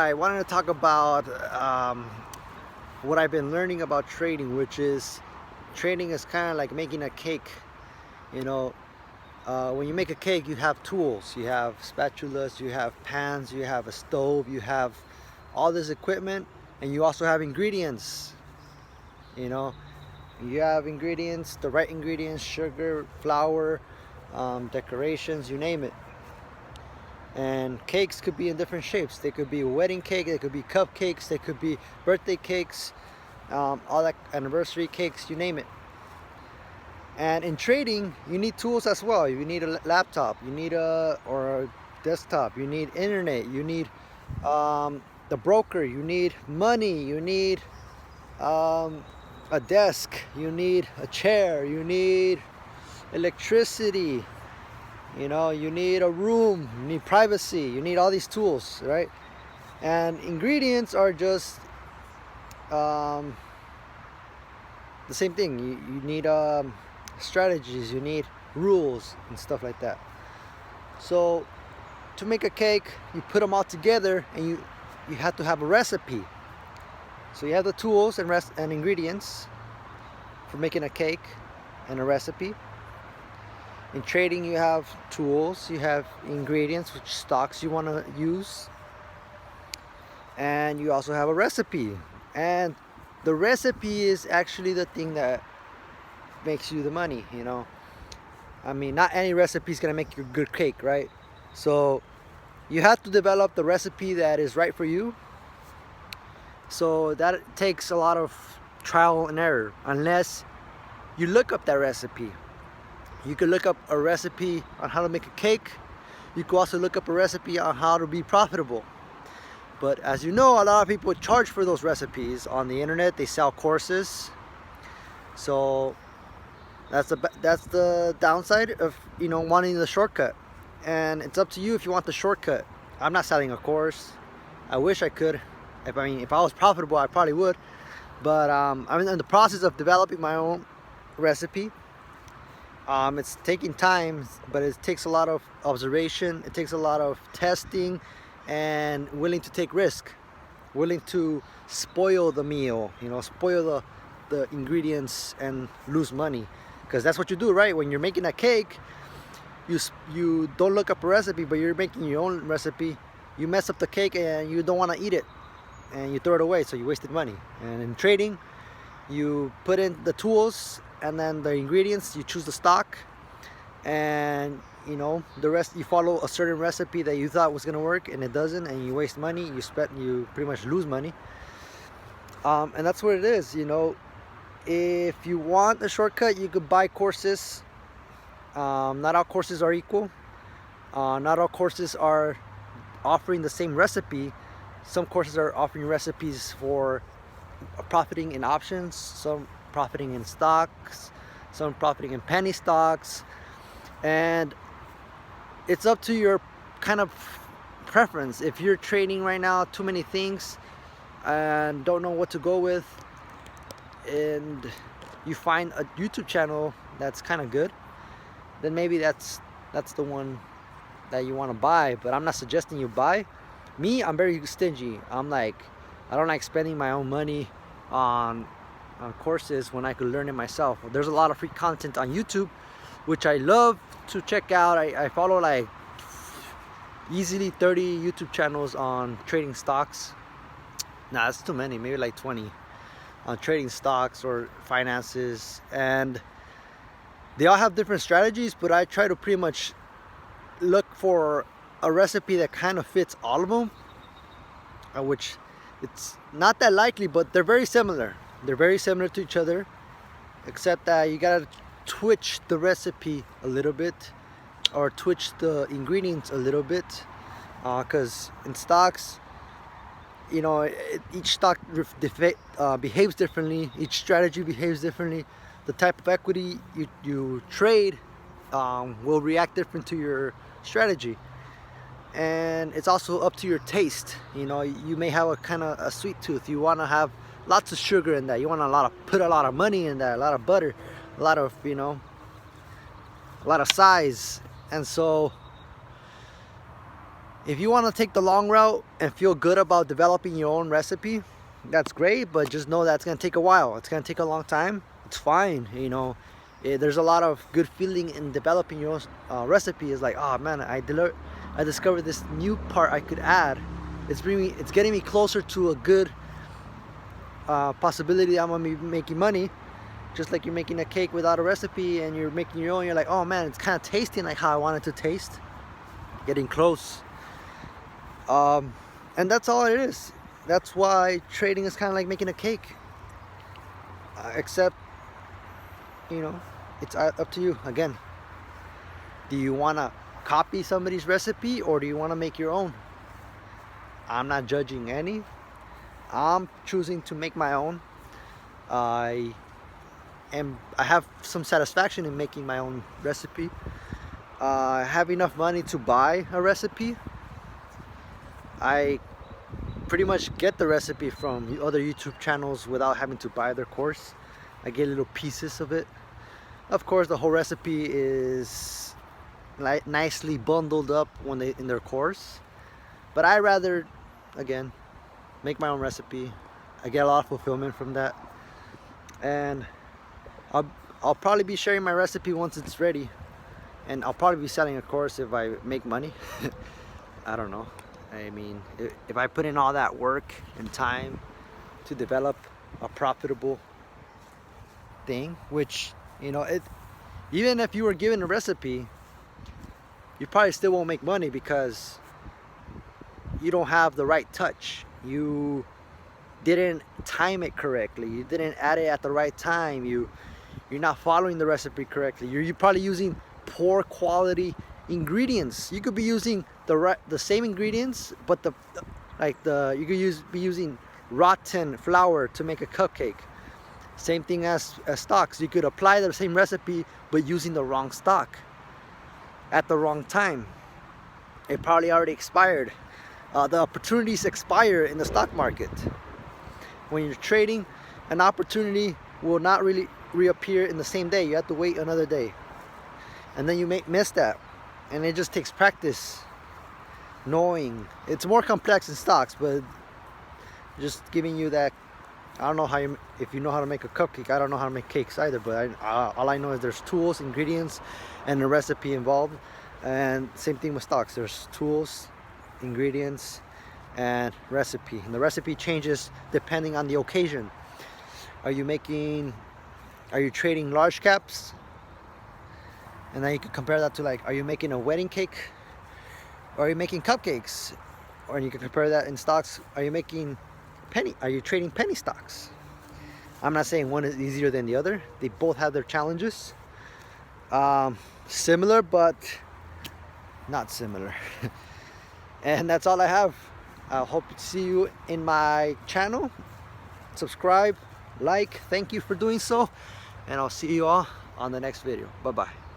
I wanted to talk about what I've been learning about trading, which is trading is kind of like making a cake. You know, when you make a cake, you have tools. You have spatulas, you have pans, you have a stove, you have all this equipment, and you also have ingredients. You know, you have ingredients, the right ingredients, sugar, flour, decorations, you name it. And cakes could be in different shapes. They could be a wedding cake, they could be cupcakes, they could be birthday cakes, all that anniversary cakes, you name it. And in trading, you need tools as well. You need a laptop, you need a desktop, you need internet, you need the broker, you need money, you need a desk, you need a chair, you need electricity. You need a room, you need privacy, you need all these tools, right? And ingredients are just the same thing. You need strategies, you need rules and stuff like that. So to make a cake, you put them all together and you have to have a recipe. So you have the tools and ingredients for making a cake and a recipe. In trading, you have tools, you have ingredients, which stocks you want to use, and you also have a recipe. And the recipe is actually the thing that makes you the money. I mean, not any recipe is going to make you a good cake, right? So you have to develop the recipe that is right for you. So that takes a lot of trial and error, unless you look up that recipe. You can look up a recipe on how to make a cake. You can also look up a recipe on how to be profitable. But as you know, a lot of people charge for those recipes on the internet. They sell courses. So that's the downside of wanting the shortcut. And it's up to you if you want the shortcut. I'm not selling a course. I wish I could. If I was profitable, I probably would. But I'm in the process of developing my own recipe. It's taking time, but it takes a lot of observation. It takes a lot of testing and willing to take risk, willing to spoil the meal, spoil the ingredients and lose money. Because that's what you do, right? When you're making a cake, you don't look up a recipe, but you're making your own recipe. You mess up the cake and you don't want to eat it and you throw it away, so you wasted money. And in trading, you put in the tools and then the ingredients, you choose the stock, and the rest, you follow a certain recipe that you thought was going to work and it doesn't, and you waste money, you pretty much lose money. And that's what it is. If you want a shortcut, you could buy courses. Not all courses are equal. Not all courses are offering the same recipe. Some courses are offering recipes for profiting in options, some profiting in stocks, some profiting in penny stocks, and it's up to your kind of preference. If you're trading right now too many things and don't know what to go with, and you find a YouTube channel that's kind of good, then maybe that's the one that you want to buy. But I'm not suggesting you buy. Me, I'm very stingy. I don't like spending my own money on courses when I could learn it myself. There's a lot of free content on YouTube, which I love to check out. I follow like easily 30 YouTube channels on trading stocks. Nah, that's too many, maybe like 20 on trading stocks or finances. And they all have different strategies, but I try to pretty much look for a recipe that kind of fits all of them, which it's not that likely, but they're very similar. They're very similar to each other, except that you gotta twitch the recipe a little bit, or twitch the ingredients a little bit, because in stocks, each stock behaves differently. Each strategy behaves differently. The type of equity you trade will react different to your strategy. And it's also up to your taste. You may have a kind of a sweet tooth. You want to have lots of sugar in that. You want put a lot of money in that, a lot of butter, a lot of a lot of size. And so If you want to take the long route and feel good about developing your own recipe, that's great, but just know that's going to take a while. It's going to take a long time. It's fine, you know. There's a lot of good feeling in developing your own recipe. It's like, oh man, I discovered this new part I could add. It's getting me closer to a good possibility I'm gonna be making money. Just like you're making a cake without a recipe and you're making your own, you're like, oh man, it's kind of tasting like how I want it to taste. Getting close. And that's all it is. That's why trading is kind of like making a cake. Except, you know, it's up to you. Again, do you want to copy somebody's recipe or do you want to make your own? I'm not judging any. I'm choosing to make my own. I have some satisfaction in making my own recipe. I have enough money to buy a recipe. I pretty much get the recipe from other YouTube channels without having to buy their course. I get little pieces of it. Of course, the whole recipe is nicely bundled up when in their course. But I rather, again, make my own recipe. I get a lot of fulfillment from that. And I'll probably be sharing my recipe once it's ready. And I'll probably be selling a course if I make money. I don't know. I mean, if I put in all that work and time to develop a profitable thing, which, you know, even if you were given a recipe, you probably still won't make money because you don't have the right touch. You didn't time it correctly. You didn't add it at the right time. You're not following the recipe correctly. You're probably using poor quality ingredients. You could be using the same ingredients, but you could be using rotten flour to make a cupcake. Same thing as stocks. You could apply the same recipe but using the wrong stock at the wrong time. It probably already expired. The opportunities expire in the stock market. When you're trading, an opportunity will not really reappear in the same day. You have to wait another day, and then you may miss that. And it just takes practice, knowing. It's more complex in stocks, but just giving you that. I don't know if you know how to make a cupcake. I don't know how to make cakes either, but all I know is there's tools, ingredients, and a recipe involved. And same thing with stocks. There's tools, ingredients, and recipe. And the recipe changes depending on the occasion. Are you trading large caps? And then you can compare that to, like, are you making a wedding cake? Or are you making cupcakes? Or you can compare that in stocks. Are you trading penny stocks? I'm not saying one is easier than the other. They both have their challenges. Similar, but not similar. And that's all I have. I hope to see you in my channel. Subscribe, like, thank you for doing so. And I'll see you all on the next video. Bye-bye.